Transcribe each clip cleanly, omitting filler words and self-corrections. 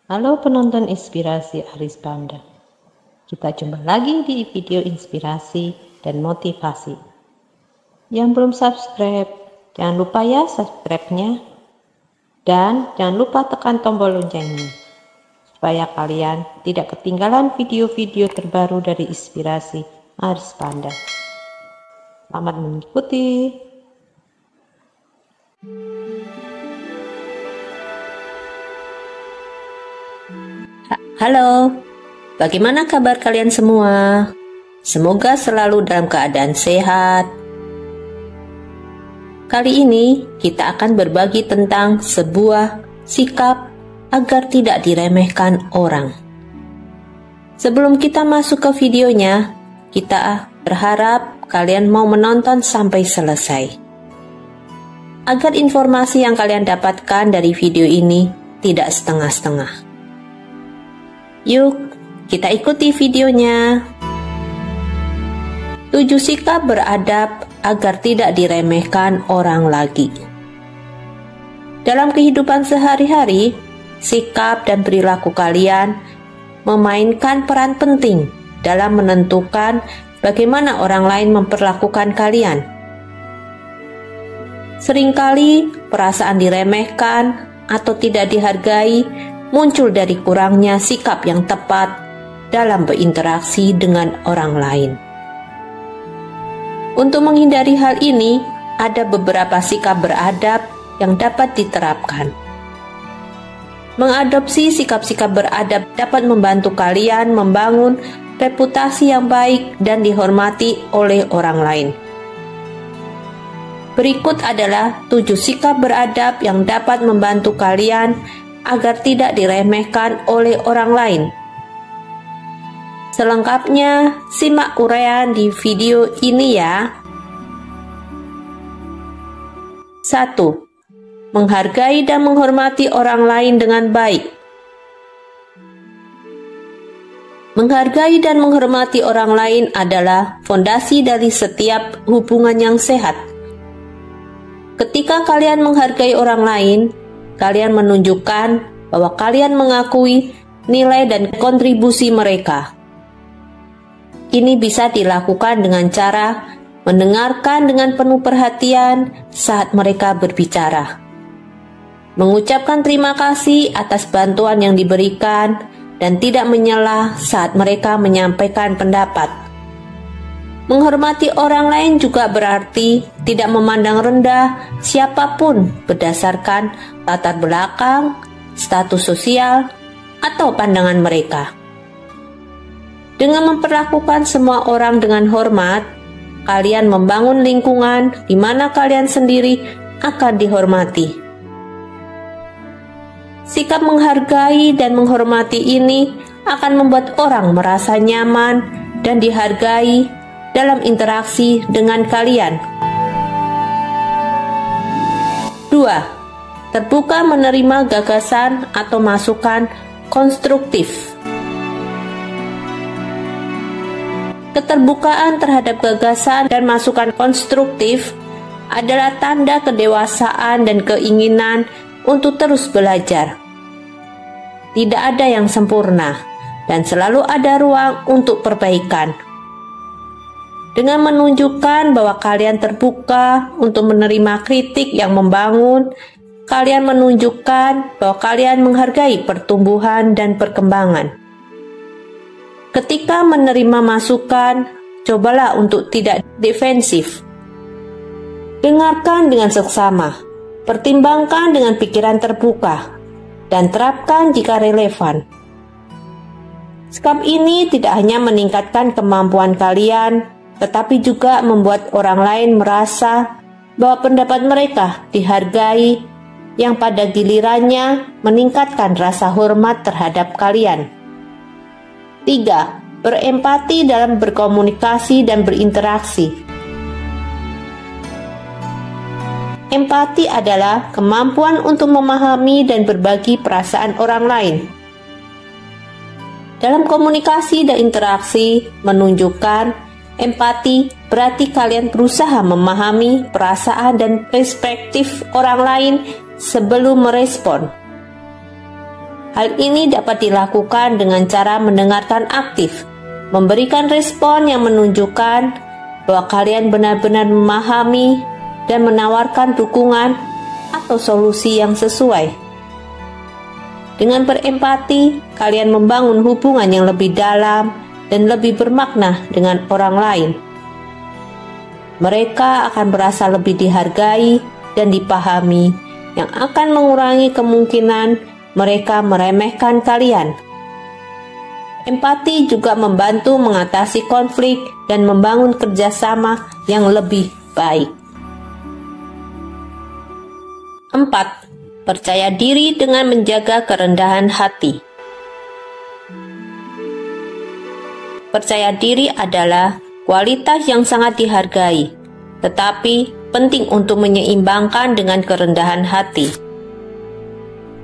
Halo penonton inspirasi Aris Panda. Kita jumpa lagi di video inspirasi dan motivasi. Yang belum subscribe, jangan lupa ya subscribe-nya. Dan jangan lupa tekan tombol loncengnya, supaya kalian tidak ketinggalan video-video terbaru dari inspirasi Aris Panda. Selamat mengikuti. Halo, bagaimana kabar kalian semua? Semoga selalu dalam keadaan sehat. Kali ini kita akan berbagi tentang sebuah sikap agar tidak diremehkan orang. Sebelum kita masuk ke videonya, kita berharap kalian mau menonton sampai selesai, agar informasi yang kalian dapatkan dari video ini tidak setengah-setengah. Yuk, kita ikuti videonya. 7 sikap beradab agar tidak diremehkan orang lagi. Dalam kehidupan sehari-hari, sikap dan perilaku kalian memainkan peran penting dalam menentukan bagaimana orang lain memperlakukan kalian. Seringkali perasaan diremehkan atau tidak dihargai muncul dari kurangnya sikap yang tepat dalam berinteraksi dengan orang lain. Untuk menghindari hal ini, ada beberapa sikap beradab yang dapat diterapkan. Mengadopsi sikap-sikap beradab dapat membantu kalian membangun reputasi yang baik dan dihormati oleh orang lain. Berikut adalah 7 sikap beradab yang dapat membantu kalian agar tidak diremehkan oleh orang lain. Selengkapnya, simak uraian di video ini ya. 1. Menghargai dan menghormati orang lain dengan baik. Menghargai dan menghormati orang lain adalah fondasi dari setiap hubungan yang sehat. Ketika kalian menghargai orang lain, kalian menunjukkan bahwa kalian mengakui nilai dan kontribusi mereka. Ini bisa dilakukan dengan cara mendengarkan dengan penuh perhatian saat mereka berbicara, mengucapkan terima kasih atas bantuan yang diberikan, dan tidak menyela saat mereka menyampaikan pendapat. Menghormati orang lain juga berarti tidak memandang rendah siapapun berdasarkan latar belakang, status sosial, atau pandangan mereka. Dengan memperlakukan semua orang dengan hormat, kalian membangun lingkungan di mana kalian sendiri akan dihormati. Sikap menghargai dan menghormati ini akan membuat orang merasa nyaman dan dihargai dalam interaksi dengan kalian. 2. Terbuka menerima gagasan atau masukan konstruktif. Keterbukaan terhadap gagasan dan masukan konstruktif adalah tanda kedewasaan dan keinginan untuk terus belajar. Tidak ada yang sempurna, dan selalu ada ruang untuk perbaikan. Dengan menunjukkan bahwa kalian terbuka untuk menerima kritik yang membangun, kalian menunjukkan bahwa kalian menghargai pertumbuhan dan perkembangan. Ketika menerima masukan, cobalah untuk tidak defensif. Dengarkan dengan seksama, pertimbangkan dengan pikiran terbuka, dan terapkan jika relevan. Sikap ini tidak hanya meningkatkan kemampuan kalian, tetapi juga membuat orang lain merasa bahwa pendapat mereka dihargai, yang pada gilirannya meningkatkan rasa hormat terhadap kalian. 3. Berempati dalam berkomunikasi dan berinteraksi. Empati adalah kemampuan untuk memahami dan berbagi perasaan orang lain. Dalam komunikasi dan interaksi menunjukkan empati berarti kalian berusaha memahami perasaan dan perspektif orang lain sebelum merespon. Hal ini dapat dilakukan dengan cara mendengarkan aktif, memberikan respon yang menunjukkan bahwa kalian benar-benar memahami dan menawarkan dukungan atau solusi yang sesuai. Dengan berempati, kalian membangun hubungan yang lebih dalam dan lebih bermakna dengan orang lain. Mereka akan merasa lebih dihargai dan dipahami, yang akan mengurangi kemungkinan mereka meremehkan kalian. Empati juga membantu mengatasi konflik dan membangun kerjasama yang lebih baik. 4. Percaya diri dengan menjaga kerendahan hati. Percaya diri adalah kualitas yang sangat dihargai, tetapi penting untuk menyeimbangkan dengan kerendahan hati.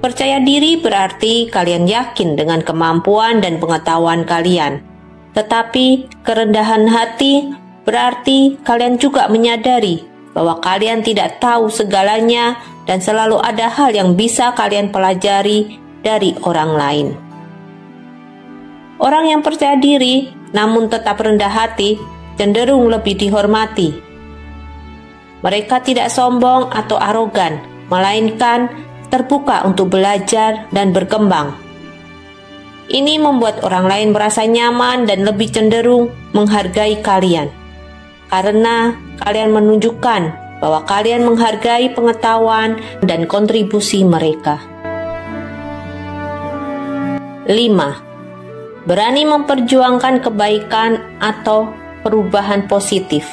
Percaya diri berarti kalian yakin dengan kemampuan dan pengetahuan kalian, tetapi kerendahan hati berarti kalian juga menyadari bahwa kalian tidak tahu segalanya dan selalu ada hal yang bisa kalian pelajari dari orang lain. Orang yang percaya diri namun tetap rendah hati cenderung lebih dihormati. Mereka tidak sombong atau arogan, melainkan terbuka untuk belajar dan berkembang. Ini membuat orang lain merasa nyaman dan lebih cenderung menghargai kalian, karena kalian menunjukkan bahwa kalian menghargai pengetahuan dan kontribusi mereka. 5. Berani memperjuangkan kebaikan atau perubahan positif.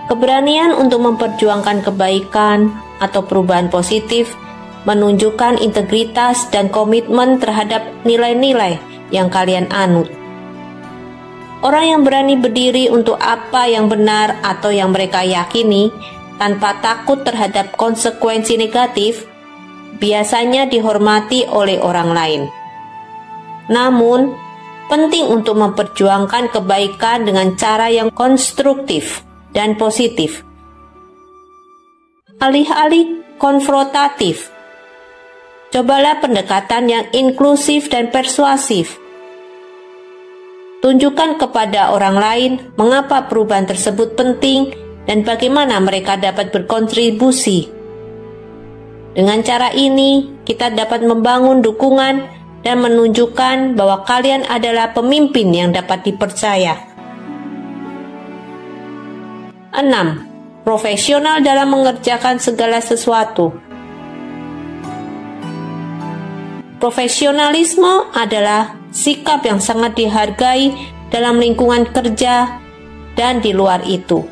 Keberanian untuk memperjuangkan kebaikan atau perubahan positif menunjukkan integritas dan komitmen terhadap nilai-nilai yang kalian anut. Orang yang berani berdiri untuk apa yang benar atau yang mereka yakini tanpa takut terhadap konsekuensi negatif biasanya dihormati oleh orang lain. Namun, penting untuk memperjuangkan kebaikan dengan cara yang konstruktif dan positif. Alih-alih konfrontatif, cobalah pendekatan yang inklusif dan persuasif. Tunjukkan kepada orang lain mengapa perubahan tersebut penting dan bagaimana mereka dapat berkontribusi. Dengan cara ini, kita dapat membangun dukungan dan menunjukkan bahwa kalian adalah pemimpin yang dapat dipercaya. 6. Profesional dalam mengerjakan segala sesuatu. Profesionalisme adalah sikap yang sangat dihargai dalam lingkungan kerja dan di luar itu.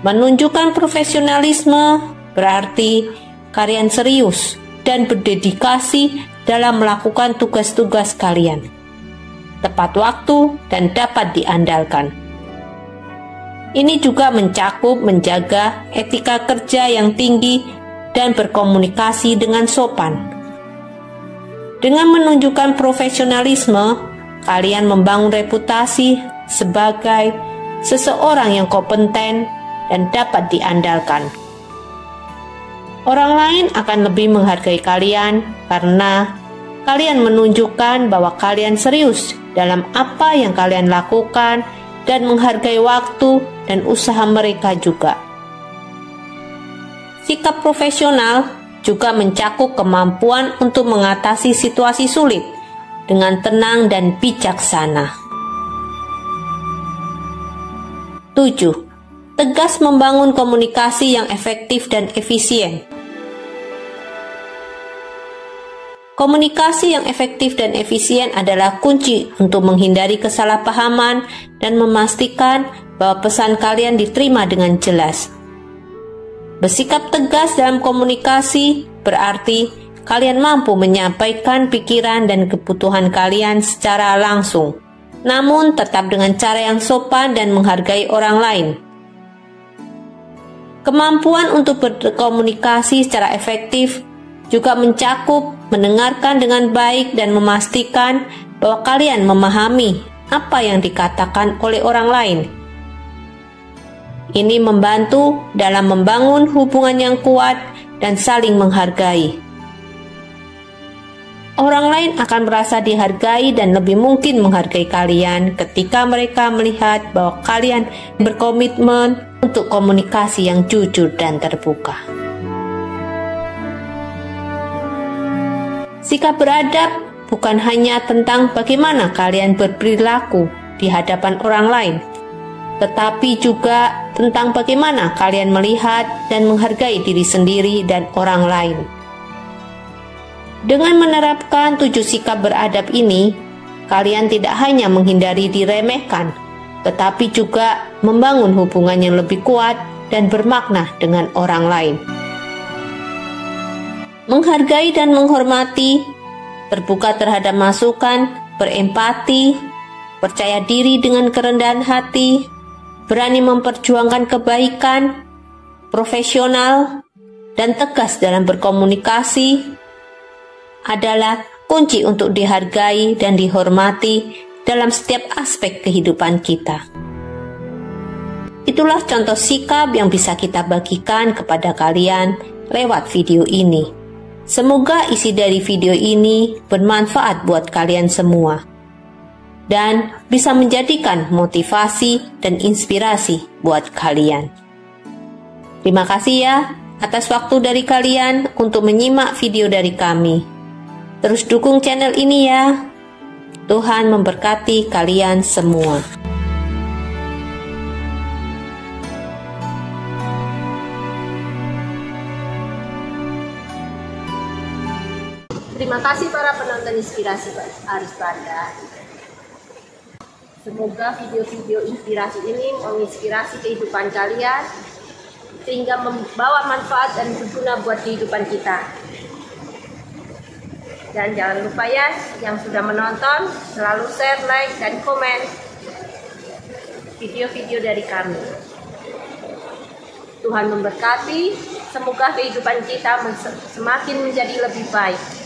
Menunjukkan profesionalisme berarti kalian serius dan berdedikasi dalam melakukan tugas-tugas kalian, tepat waktu dan dapat diandalkan. Ini juga mencakup menjaga etika kerja yang tinggi dan berkomunikasi dengan sopan. Dengan menunjukkan profesionalisme, kalian membangun reputasi sebagai seseorang yang kompeten dan dapat diandalkan. Orang lain akan lebih menghargai kalian karena kalian menunjukkan bahwa kalian serius dalam apa yang kalian lakukan dan menghargai waktu dan usaha mereka juga. Sikap profesional juga mencakup kemampuan untuk mengatasi situasi sulit dengan tenang dan bijaksana. 7. Tegas membangun komunikasi yang efektif dan efisien. Komunikasi yang efektif dan efisien adalah kunci untuk menghindari kesalahpahaman dan memastikan bahwa pesan kalian diterima dengan jelas. Bersikap tegas dalam komunikasi berarti kalian mampu menyampaikan pikiran dan kebutuhan kalian secara langsung, namun tetap dengan cara yang sopan dan menghargai orang lain. Kemampuan untuk berkomunikasi secara efektif juga mencakup mendengarkan dengan baik dan memastikan bahwa kalian memahami apa yang dikatakan oleh orang lain. Ini membantu dalam membangun hubungan yang kuat dan saling menghargai. Orang lain akan merasa dihargai dan lebih mungkin menghargai kalian ketika mereka melihat bahwa kalian berkomitmen untuk komunikasi yang jujur dan terbuka. Sikap beradab bukan hanya tentang bagaimana kalian berperilaku di hadapan orang lain, tetapi juga tentang bagaimana kalian melihat dan menghargai diri sendiri dan orang lain. Dengan menerapkan 7 sikap beradab ini, kalian tidak hanya menghindari diremehkan, tetapi juga membangun hubungan yang lebih kuat dan bermakna dengan orang lain. Menghargai dan menghormati, terbuka terhadap masukan, berempati, percaya diri dengan kerendahan hati, berani memperjuangkan kebaikan, profesional, dan tegas dalam berkomunikasi adalah kunci untuk dihargai dan dihormati dalam setiap aspek kehidupan kita. Itulah contoh sikap yang bisa kita bagikan kepada kalian lewat video ini. Semoga isi dari video ini bermanfaat buat kalian semua dan bisa menjadikan motivasi dan inspirasi buat kalian. Terima kasih ya atas waktu dari kalian untuk menyimak video dari kami. Terus dukung channel ini ya. Tuhan memberkati kalian semua. Terima kasih para penonton Inspirasi Aris Panda. Semoga video-video inspirasi ini menginspirasi kehidupan kalian sehingga membawa manfaat dan berguna buat kehidupan kita. Dan jangan lupa ya, yang sudah menonton selalu share, like, dan komen video-video dari kami. Tuhan memberkati, semoga kehidupan kita semakin menjadi lebih baik.